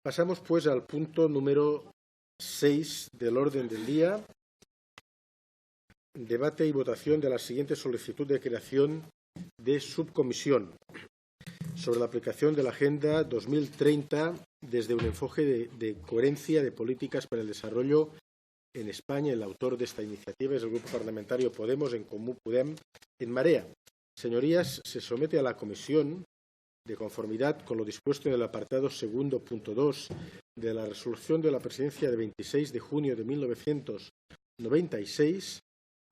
Pasamos, pues, al punto número 6 del orden del día. Debate y votación de la siguiente solicitud de creación de subcomisión sobre la aplicación de la Agenda 2030 desde un enfoque de coherencia de políticas para el desarrollo en España. El autor de esta iniciativa es el Grupo Parlamentario Podemos, en Comú Podem, en Marea. Señorías, se somete a la comisión, de conformidad con lo dispuesto en el apartado segundo, punto 2, de la resolución de la Presidencia de 26 de junio de 1996,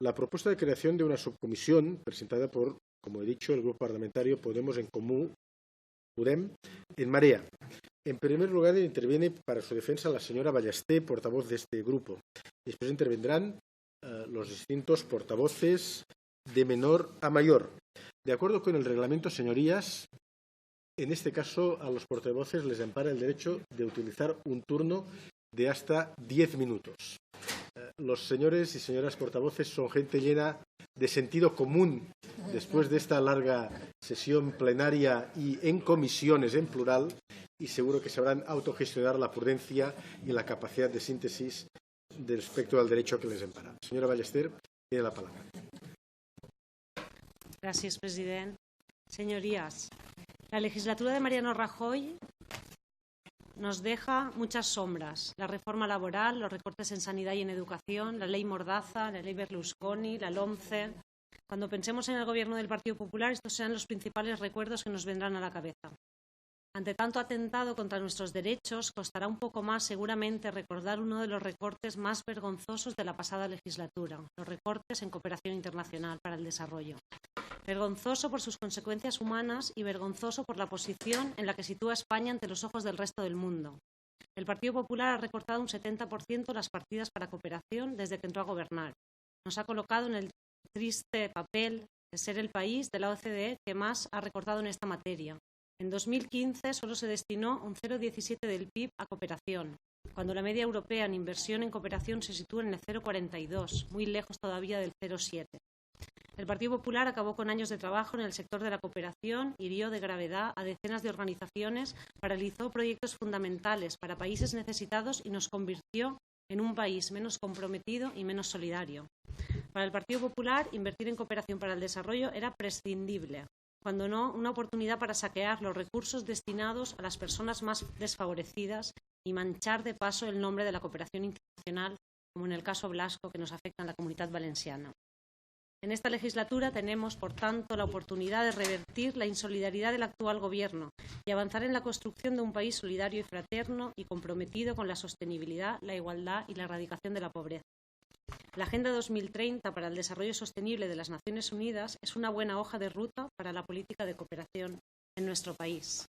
la propuesta de creación de una subcomisión presentada por, como he dicho, el Grupo Parlamentario Podemos en Comú Podem en Marea. En primer lugar, interviene para su defensa la señora Ballester, portavoz de este grupo. Después intervendrán los distintos portavoces de menor a mayor. De acuerdo con el reglamento, señorías, en este caso a los portavoces les ampara el derecho de utilizar un turno de hasta 10 minutos. Los señores y señoras portavoces son gente llena de sentido común después de esta larga sesión plenaria y en comisiones en plural, y seguro que sabrán autogestionar la prudencia y la capacidad de síntesis respecto al derecho que les ampara. Señora Ballester, tiene la palabra. Gracias, president. Señorías, la legislatura de Mariano Rajoy nos deja muchas sombras. La reforma laboral, los recortes en sanidad y en educación, la ley Mordaza, la ley Berlusconi, la LOMCE. Cuando pensemos en el gobierno del Partido Popular, estos serán los principales recuerdos que nos vendrán a la cabeza. Ante tanto atentado contra nuestros derechos, costará un poco más seguramente recordar uno de los recortes más vergonzosos de la pasada legislatura, los recortes en cooperación internacional para el desarrollo. Vergonzoso por sus consecuencias humanas y vergonzoso por la posición en la que sitúa España ante los ojos del resto del mundo. El Partido Popular ha recortado un 70% las partidas para cooperación desde que entró a gobernar. Nos ha colocado en el triste papel de ser el país de la OCDE que más ha recortado en esta materia. En 2015 solo se destinó un 0,17 del PIB a cooperación, cuando la media europea en inversión en cooperación se sitúa en el 0,42, muy lejos todavía del 0,7. El Partido Popular acabó con años de trabajo en el sector de la cooperación, hirió de gravedad a decenas de organizaciones, paralizó proyectos fundamentales para países necesitados y nos convirtió en un país menos comprometido y menos solidario. Para el Partido Popular, invertir en cooperación para el desarrollo era prescindible, cuando no una oportunidad para saquear los recursos destinados a las personas más desfavorecidas y manchar de paso el nombre de la cooperación internacional, como en el caso Blasco, que nos afecta en la Comunitat Valenciana. En esta legislatura tenemos, por tanto, la oportunidad de revertir la insolidaridad del actual Gobierno y avanzar en la construcción de un país solidario y fraterno y comprometido con la sostenibilidad, la igualdad y la erradicación de la pobreza. La Agenda 2030 para el Desarrollo Sostenible de las Naciones Unidas es una buena hoja de ruta para la política de cooperación en nuestro país.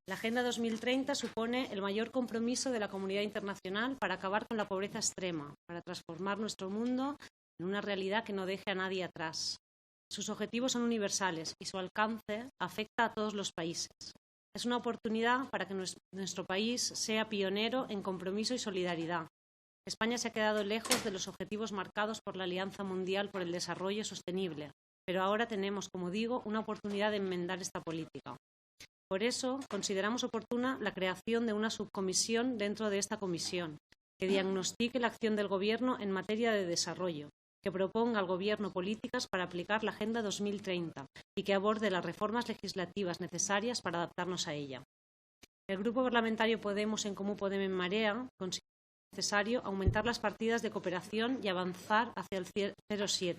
La Agenda 2030 supone el mayor compromiso de la comunidad internacional para acabar con la pobreza extrema, para transformar nuestro mundo en una realidad que no deje a nadie atrás. Sus objetivos son universales y su alcance afecta a todos los países. Es una oportunidad para que nuestro país sea pionero en compromiso y solidaridad. España se ha quedado lejos de los objetivos marcados por la Alianza Mundial por el Desarrollo Sostenible, pero ahora tenemos, como digo, una oportunidad de enmendar esta política. Por eso, consideramos oportuna la creación de una subcomisión dentro de esta comisión, que diagnostique la acción del Gobierno en materia de desarrollo, que proponga al Gobierno políticas para aplicar la Agenda 2030 y que aborde las reformas legislativas necesarias para adaptarnos a ella. El Grupo Parlamentario Podemos en Comú Podem en Marea considera necesario aumentar las partidas de cooperación y avanzar hacia el 0,7,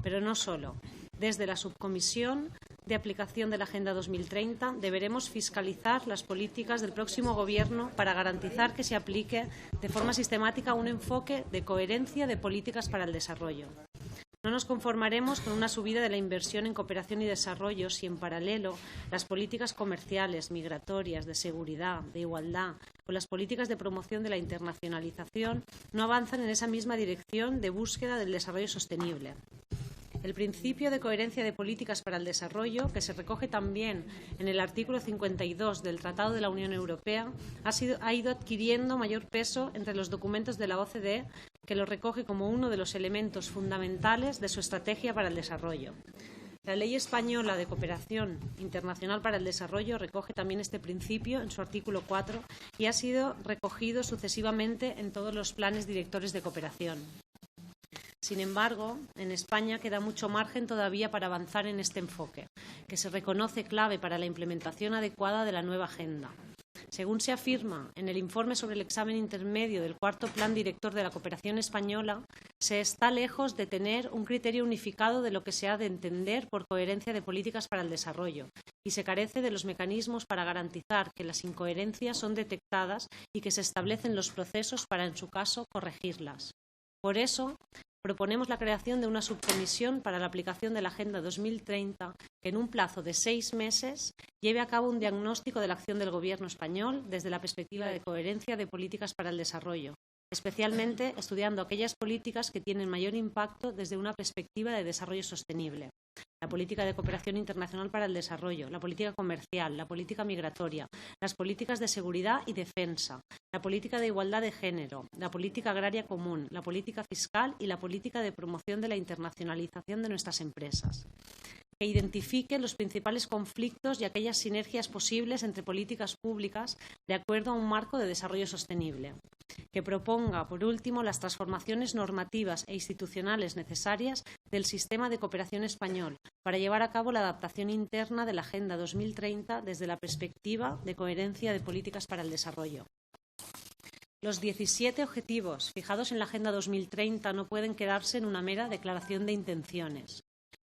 pero no solo. Desde la subcomisión de aplicación de la Agenda 2030 deberemos fiscalizar las políticas del próximo Gobierno para garantizar que se aplique de forma sistemática un enfoque de coherencia de políticas para el desarrollo. No nos conformaremos con una subida de la inversión en cooperación y desarrollo si en paralelo las políticas comerciales, migratorias, de seguridad, de igualdad o las políticas de promoción de la internacionalización no avanzan en esa misma dirección de búsqueda del desarrollo sostenible. El principio de coherencia de políticas para el desarrollo, que se recoge también en el artículo 52 del Tratado de la Unión Europea, ha ido adquiriendo mayor peso entre los documentos de la OCDE, que lo recoge como uno de los elementos fundamentales de su estrategia para el desarrollo. La Ley Española de Cooperación Internacional para el Desarrollo recoge también este principio en su artículo 4 y ha sido recogido sucesivamente en todos los planes directores de cooperación. Sin embargo, en España queda mucho margen todavía para avanzar en este enfoque, que se reconoce clave para la implementación adecuada de la nueva agenda. Según se afirma en el informe sobre el examen intermedio del cuarto Plan Director de la Cooperación Española, se está lejos de tener un criterio unificado de lo que se ha de entender por coherencia de políticas para el desarrollo y se carece de los mecanismos para garantizar que las incoherencias son detectadas y que se establecen los procesos para, en su caso, corregirlas. Por eso, proponemos la creación de una subcomisión para la aplicación de la Agenda 2030 que en un plazo de 6 meses lleve a cabo un diagnóstico de la acción del Gobierno español desde la perspectiva de coherencia de políticas para el desarrollo, especialmente estudiando aquellas políticas que tienen mayor impacto desde una perspectiva de desarrollo sostenible. La política de cooperación internacional para el desarrollo, la política comercial, la política migratoria, las políticas de seguridad y defensa, la política de igualdad de género, la política agraria común, la política fiscal y la política de promoción de la internacionalización de nuestras empresas. Que identifique los principales conflictos y aquellas sinergias posibles entre políticas públicas de acuerdo a un marco de desarrollo sostenible. Que proponga, por último, las transformaciones normativas e institucionales necesarias del sistema de cooperación español para llevar a cabo la adaptación interna de la Agenda 2030 desde la perspectiva de coherencia de políticas para el desarrollo. Los 17 objetivos fijados en la Agenda 2030 no pueden quedarse en una mera declaración de intenciones.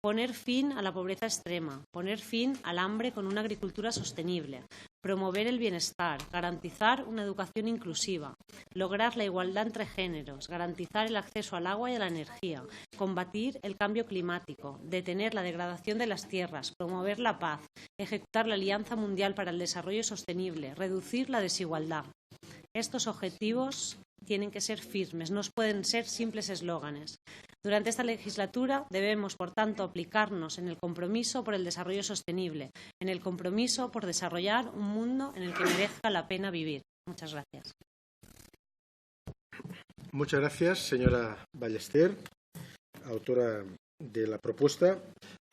Poner fin a la pobreza extrema, poner fin al hambre con una agricultura sostenible, promover el bienestar, garantizar una educación inclusiva, lograr la igualdad entre géneros, garantizar el acceso al agua y a la energía, combatir el cambio climático, detener la degradación de las tierras, promover la paz, ejecutar la Alianza Mundial para el Desarrollo Sostenible, reducir la desigualdad. Estos objetivos tienen que ser firmes, no pueden ser simples eslóganes. Durante esta legislatura debemos, por tanto, aplicarnos en el compromiso por el desarrollo sostenible, en el compromiso por desarrollar un mundo en el que merezca la pena vivir. Muchas gracias. Muchas gracias, señora Ballester, autora de la propuesta.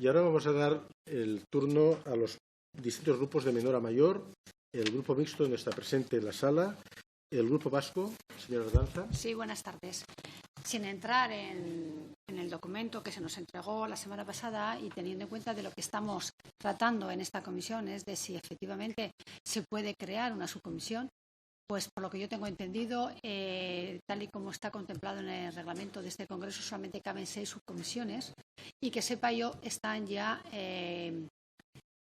Y ahora vamos a dar el turno a los distintos grupos de menor a mayor. El grupo mixto no está presente en la sala. El grupo vasco, señora Ardanza. Sí, buenas tardes. Sin entrar en el documento que se nos entregó la semana pasada y teniendo en cuenta de lo que estamos tratando en esta comisión, es de si efectivamente se puede crear una subcomisión, pues por lo que yo tengo entendido, tal y como está contemplado en el reglamento de este Congreso, solamente caben 6 subcomisiones y que sepa yo, están ya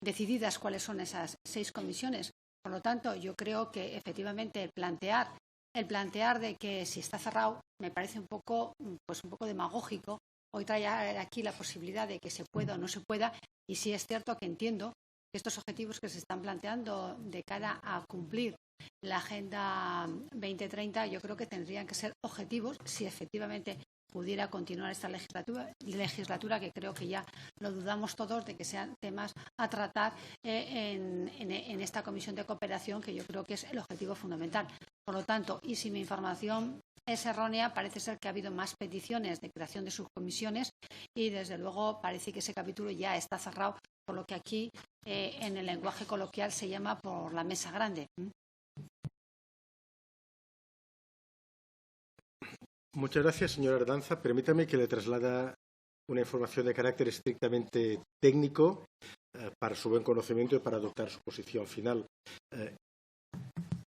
decididas cuáles son esas 6 comisiones. Por lo tanto, yo creo que efectivamente el plantear de que si está cerrado me parece un poco demagógico. Hoy trae aquí la posibilidad de que se pueda o no se pueda y sí es cierto que entiendo que estos objetivos que se están planteando de cara a cumplir la Agenda 2030 yo creo que tendrían que ser objetivos si efectivamente pudiera continuar esta legislatura, que creo que ya lo dudamos todos de que sean temas a tratar en esta comisión de cooperación, que yo creo que es el objetivo fundamental. Por lo tanto, y si mi información es errónea, parece ser que ha habido más peticiones de creación de subcomisiones y, desde luego, parece que ese capítulo ya está cerrado, por lo que aquí, en el lenguaje coloquial, se llama por la mesa grande. Muchas gracias, señora Ardanza. Permítame que le traslade una información de carácter estrictamente técnico para su buen conocimiento y para adoptar su posición final.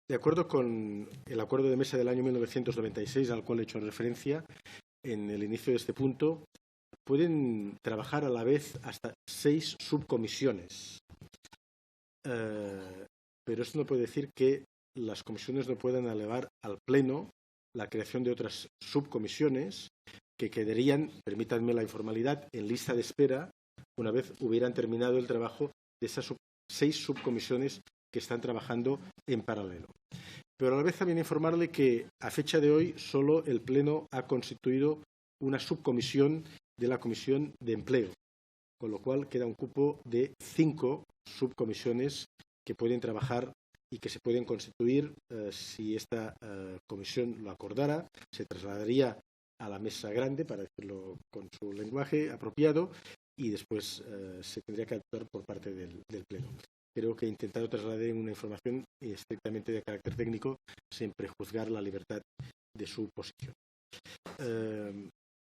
De acuerdo con el acuerdo de mesa del año 1996, al cual he hecho referencia en el inicio de este punto, pueden trabajar a la vez hasta 6 subcomisiones. Pero esto no puede decir que las comisiones no puedan elevar al Pleno la creación de otras subcomisiones que quedarían, permítanme la informalidad, en lista de espera una vez hubieran terminado el trabajo de esas 6 subcomisiones que están trabajando en paralelo. Pero a la vez también informarle que a fecha de hoy solo el Pleno ha constituido una subcomisión de la Comisión de Empleo, con lo cual queda un cupo de 5 subcomisiones que pueden trabajar y que se pueden constituir si esta comisión lo acordara, se trasladaría a la mesa grande, para decirlo con su lenguaje apropiado, y después se tendría que actuar por parte del Pleno. Creo que he intentado trasladar una información estrictamente de carácter técnico sin prejuzgar la libertad de su posición.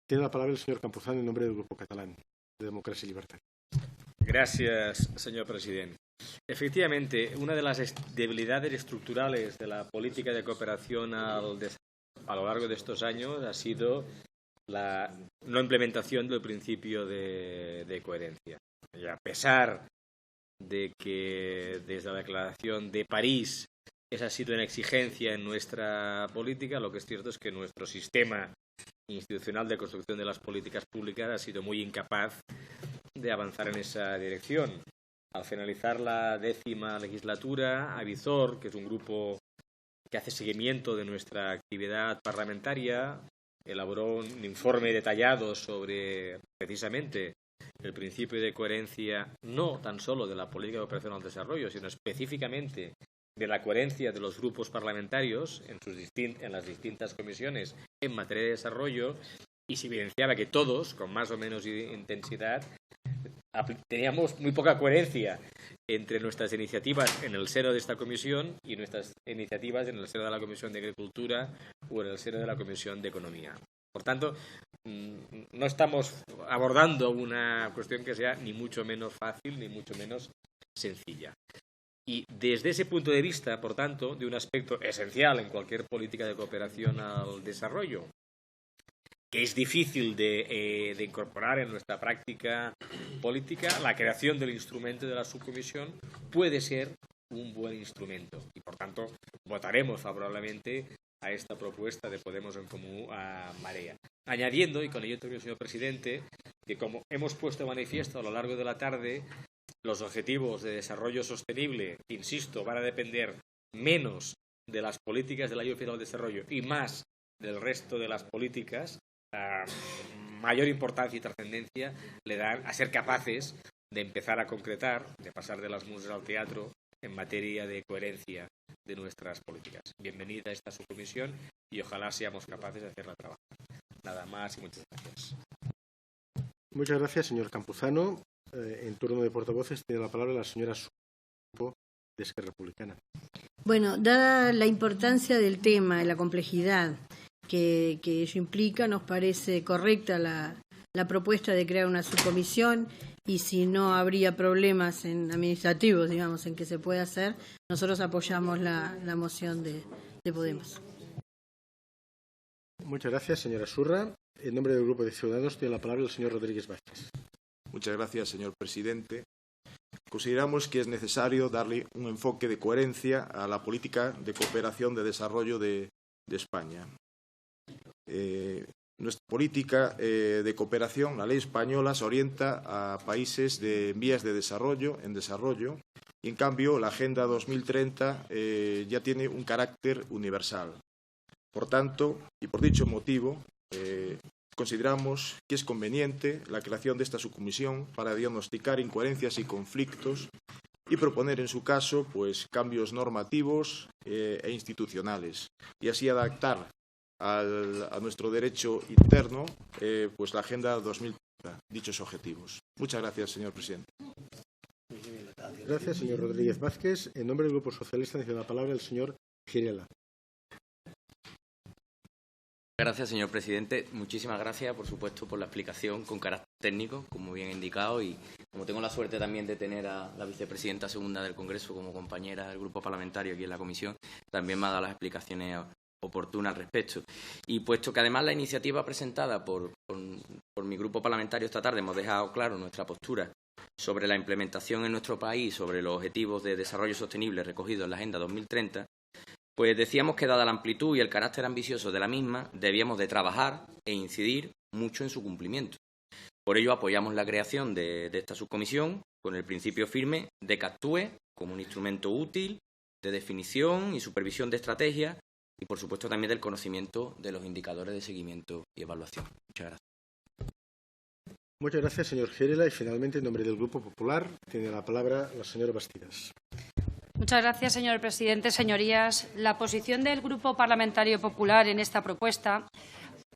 Tiene la palabra el señor Campuzano en nombre del Grupo Catalán de Democracia y Libertad. Gracias, señor presidente. Efectivamente, una de las debilidades estructurales de la política de cooperación a lo largo de estos años ha sido la no implementación del principio de coherencia. Y a pesar de que desde la Declaración de París esa ha sido una exigencia en nuestra política, lo que es cierto es que nuestro sistema institucional de construcción de las políticas públicas ha sido muy incapaz de avanzar en esa dirección. Al finalizar la 10ª legislatura, Avizor, que es un grupo que hace seguimiento de nuestra actividad parlamentaria, elaboró un informe detallado sobre precisamente el principio de coherencia, no tan solo de la política de cooperación al desarrollo, sino específicamente de la coherencia de los grupos parlamentarios en las distintas comisiones en materia de desarrollo, y se evidenciaba que todos, con más o menos intensidad, teníamos muy poca coherencia entre nuestras iniciativas en el seno de esta comisión y nuestras iniciativas en el seno de la Comisión de Agricultura o en el seno de la Comisión de Economía. Por tanto, no estamos abordando una cuestión que sea ni mucho menos fácil ni mucho menos sencilla. Y desde ese punto de vista, por tanto, de un aspecto esencial en cualquier política de cooperación al desarrollo, que es difícil de incorporar en nuestra práctica política, la creación del instrumento de la subcomisión puede ser un buen instrumento. Y, por tanto, votaremos favorablemente a esta propuesta de Podemos en Comú a Marea. Añadiendo, y con ello termino, señor presidente, que como hemos puesto de manifiesto a lo largo de la tarde, los objetivos de desarrollo sostenible, insisto, van a depender menos de las políticas de la Ayuda Oficial al Desarrollo y más del resto de las políticas. Mayor importancia y trascendencia le dan a ser capaces de empezar a concretar, de pasar de las musas al teatro en materia de coherencia de nuestras políticas. Bienvenida a esta subcomisión y ojalá seamos capaces de hacerla trabajar. Nada más y muchas gracias. Muchas gracias, señor Campuzano. En turno de portavoces tiene la palabra la señora Supo, de Esquerra Republicana. Bueno, dada la importancia del tema y la complejidad que ello implica, nos parece correcta la propuesta de crear una subcomisión, y si no habría problemas administrativos, digamos, en que se pueda hacer, nosotros apoyamos la moción de Podemos. Muchas gracias, señora Surra. En nombre del Grupo de Ciudadanos tiene la palabra el señor Rodríguez Vázquez. Muchas gracias, señor presidente. Consideramos que es necesario darle un enfoque de coherencia a la política de cooperación de desarrollo de España. Nuestra política de cooperación, la ley española, se orienta a países en vías de desarrollo, y en cambio la Agenda 2030 ya tiene un carácter universal. Por tanto, y por dicho motivo, consideramos que es conveniente la creación de esta subcomisión para diagnosticar incoherencias y conflictos y proponer, en su caso, pues, cambios normativos e institucionales, y así adaptar a nuestro derecho interno pues la Agenda 2030, dichos objetivos. Muchas gracias, señor presidente. Gracias, señor Rodríguez Vázquez. En nombre del Grupo Socialista tiene la palabra el señor Girela. Gracias, señor presidente. Muchísimas gracias, por supuesto, por la explicación con carácter técnico, como bien he indicado, y como tengo la suerte también de tener a la vicepresidenta segunda del Congreso como compañera del grupo parlamentario aquí en la comisión, también me ha dado las explicaciones oportunas al respecto. Y puesto que además la iniciativa presentada por mi grupo parlamentario esta tarde hemos dejado claro nuestra postura sobre la implementación en nuestro país, sobre los objetivos de desarrollo sostenible recogidos en la Agenda 2030, pues decíamos que, dada la amplitud y el carácter ambicioso de la misma, debíamos de trabajar e incidir mucho en su cumplimiento. Por ello apoyamos la creación de esta subcomisión con el principio firme de que actúe como un instrumento útil de definición y supervisión de estrategias y, por supuesto, también del conocimiento de los indicadores de seguimiento y evaluación. Muchas gracias. Muchas gracias, señor Girela. Y, finalmente, en nombre del Grupo Popular, tiene la palabra la señora Bastidas. Muchas gracias, señor presidente. Señorías, la posición del Grupo Parlamentario Popular en esta propuesta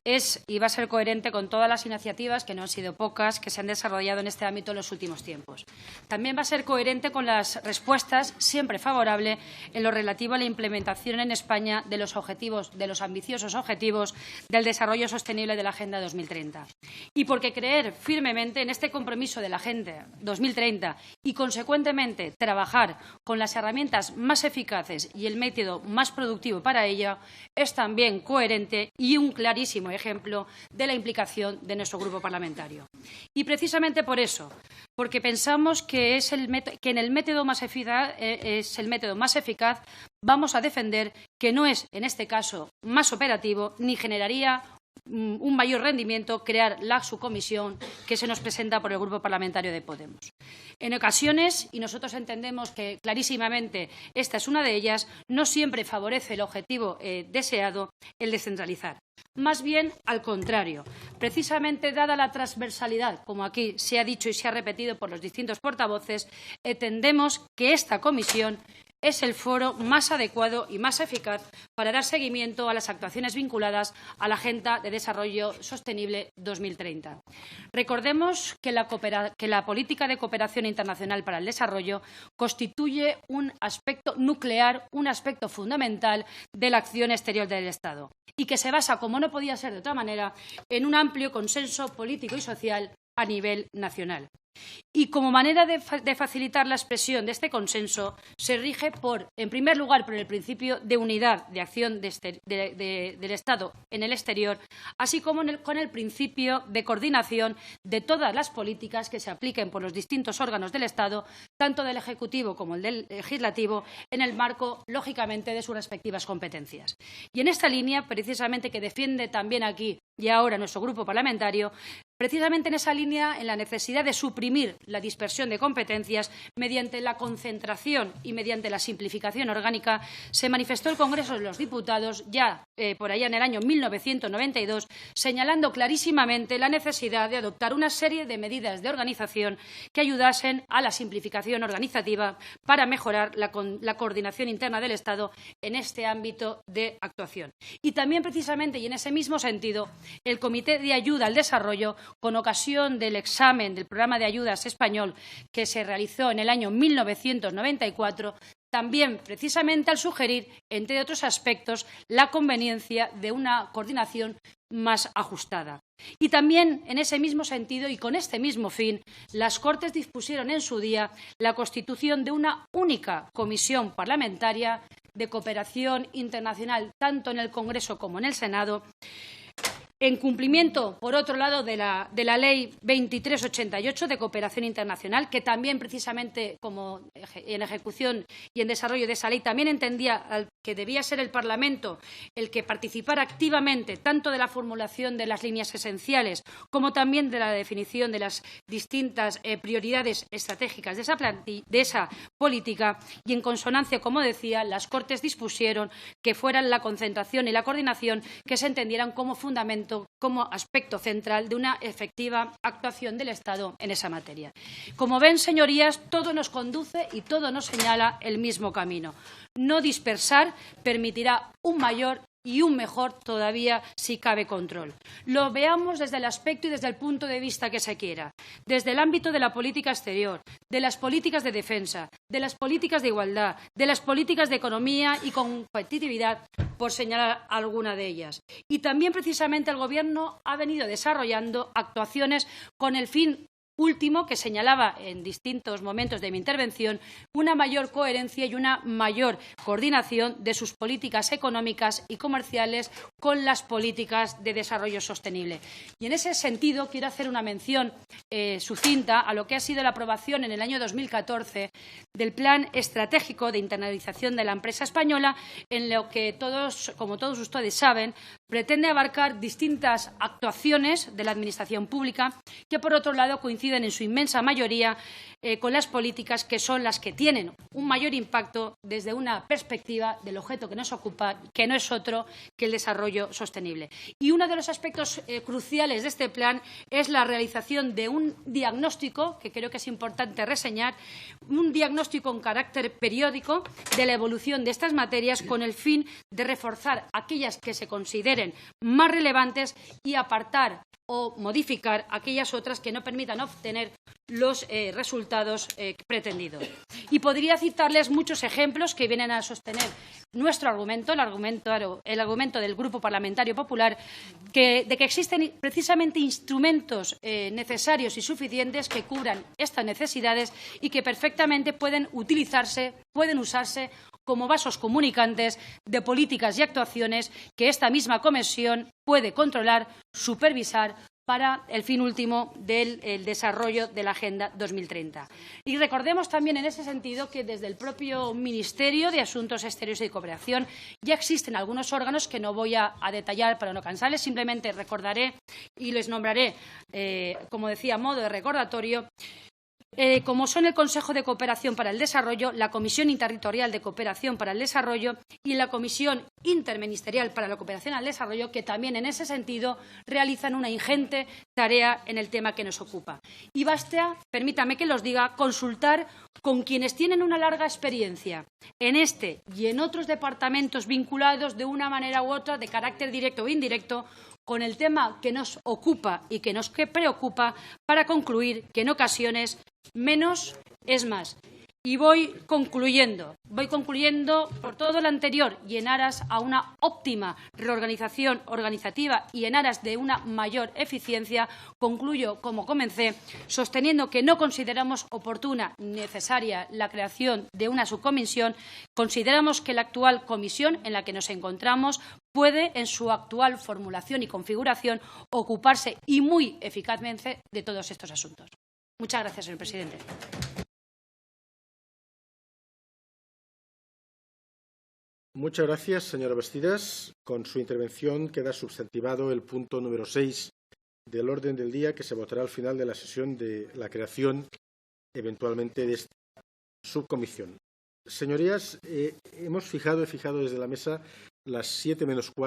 es y va a ser coherente con todas las iniciativas, que no han sido pocas, que se han desarrollado en este ámbito en los últimos tiempos. También va a ser coherente con las respuestas, siempre favorable, en lo relativo a la implementación en España de los ambiciosos objetivos del desarrollo sostenible de la Agenda 2030. Y porque creer firmemente en este compromiso de la Agenda 2030 y, consecuentemente, trabajar con las herramientas más eficaces y el método más productivo para ello, es también coherente y un clarísimo ejemplo de la implicación de nuestro grupo parlamentario. Y precisamente por eso, porque pensamos que en el método más eficaz, es el método más eficaz, vamos a defender que no es, en este caso, más operativo ni generaría un mayor rendimiento crear la subcomisión que se nos presenta por el Grupo Parlamentario de Podemos. En ocasiones, y nosotros entendemos que clarísimamente esta es una de ellas, no siempre favorece el objetivo deseado, el descentralizar. Más bien al contrario. Precisamente dada la transversalidad, como aquí se ha dicho y se ha repetido por los distintos portavoces, entendemos que esta comisión es el foro más adecuado y más eficaz para dar seguimiento a las actuaciones vinculadas a la Agenda de Desarrollo Sostenible 2030. Recordemos que la política de cooperación internacional para el desarrollo constituye un aspecto nuclear, un aspecto fundamental de la acción exterior del Estado y que se basa, como no podía ser de otra manera, en un amplio consenso político y social a nivel nacional. Y como manera de facilitar la expresión de este consenso, se rige en primer lugar, por el principio de unidad de acción del Estado en el exterior, así como con el principio de coordinación de todas las políticas que se apliquen por los distintos órganos del Estado, tanto del Ejecutivo como el del Legislativo, en el marco, lógicamente, de sus respectivas competencias. Y en esta línea, precisamente, que defiende también aquí y ahora nuestro grupo parlamentario, precisamente en esa línea, en la necesidad de suprimir la dispersión de competencias mediante la concentración y mediante la simplificación orgánica, se manifestó el Congreso de los Diputados ya por allá en el año 1992, señalando clarísimamente la necesidad de adoptar una serie de medidas de organización que ayudasen a la simplificación organizativa para mejorar la coordinación interna del Estado en este ámbito de actuación. Y también, precisamente, y en ese mismo sentido, el Comité de Ayuda al Desarrollo, con ocasión del examen del programa de ayudas español que se realizó en el año 1994, también precisamente al sugerir, entre otros aspectos, la conveniencia de una coordinación más ajustada. Y también, en ese mismo sentido y con este mismo fin, las Cortes dispusieron en su día la constitución de una única comisión parlamentaria de cooperación internacional, tanto en el Congreso como en el Senado, en cumplimiento, por otro lado, de la Ley 2388 de cooperación internacional, que también, precisamente, como en ejecución y en desarrollo de esa ley, también entendía que debía ser el Parlamento el que participara activamente tanto de la formulación de las líneas esenciales como también de la definición de las distintas prioridades estratégicas de esa política, y en consonancia, como decía, las Cortes dispusieron que fueran la concentración y la coordinación que se entendieran como fundamento, como aspecto central de una efectiva actuación del Estado en esa materia. Como ven, señorías, todo nos conduce y todo nos señala el mismo camino. No dispersar permitirá un mayor y un mejor todavía, si cabe, control. Lo veamos desde el aspecto y desde el punto de vista que se quiera, desde el ámbito de la política exterior, de las políticas de defensa, de las políticas de igualdad, de las políticas de economía y competitividad, por señalar alguna de ellas. Y también, precisamente, el Gobierno ha venido desarrollando actuaciones con el fin último, que señalaba en distintos momentos de mi intervención, una mayor coherencia y una mayor coordinación de sus políticas económicas y comerciales con las políticas de desarrollo sostenible. Y en ese sentido quiero hacer una mención sucinta a lo que ha sido la aprobación en el año 2014 del Plan Estratégico de Internacionalización de la Empresa Española, en lo que todos, como todos ustedes saben, pretende abarcar distintas actuaciones de la Administración pública que, por otro lado, coinciden coincidan en su inmensa mayoría con las políticas que son las que tienen un mayor impacto desde una perspectiva del objeto que nos ocupa, que no es otro que el desarrollo sostenible. Y uno de los aspectos cruciales de este plan es la realización de un diagnóstico, que creo que es importante reseñar, un diagnóstico con carácter periódico de la evolución de estas materias con el fin de reforzar aquellas que se consideren más relevantes y apartar o modificar aquellas otras que no permitan obtener los resultados pretendidos. Y podría citarles muchos ejemplos que vienen a sostener nuestro argumento, el argumento del Grupo Parlamentario Popular, de que existen precisamente instrumentos necesarios y suficientes que cubran estas necesidades y que perfectamente pueden usarse como vasos comunicantes de políticas y actuaciones que esta misma comisión puede controlar, supervisar para el fin último del desarrollo de la Agenda 2030. Y recordemos también en ese sentido que desde el propio Ministerio de Asuntos Exteriores y Cooperación ya existen algunos órganos que no voy a detallar para no cansarles, simplemente recordaré y les nombraré, como decía, a modo de recordatorio, como son el Consejo de Cooperación para el Desarrollo, la Comisión Interterritorial de Cooperación para el Desarrollo y la Comisión Interministerial para la Cooperación al Desarrollo, que también en ese sentido realizan una ingente tarea en el tema que nos ocupa. Y basta, permítame que los diga, consultar con quienes tienen una larga experiencia en este y en otros departamentos vinculados de una manera u otra, de carácter directo o indirecto, con el tema que nos ocupa y que nos preocupa, para concluir que en ocasiones menos es más. Y voy concluyendo por todo lo anterior y en aras a una óptima reorganización organizativa y en aras de una mayor eficiencia, concluyo como comencé, sosteniendo que no consideramos oportuna ni necesaria la creación de una subcomisión. Consideramos que la actual comisión en la que nos encontramos puede, en su actual formulación y configuración, ocuparse y muy eficazmente de todos estos asuntos. Muchas gracias, señor presidente. Muchas gracias, señora Bastidas. Con su intervención queda substantivado el punto número 6 del orden del día, que se votará al final de la sesión de la creación, eventualmente, de esta subcomisión. Señorías, he fijado desde la mesa las 7 menos cuarto.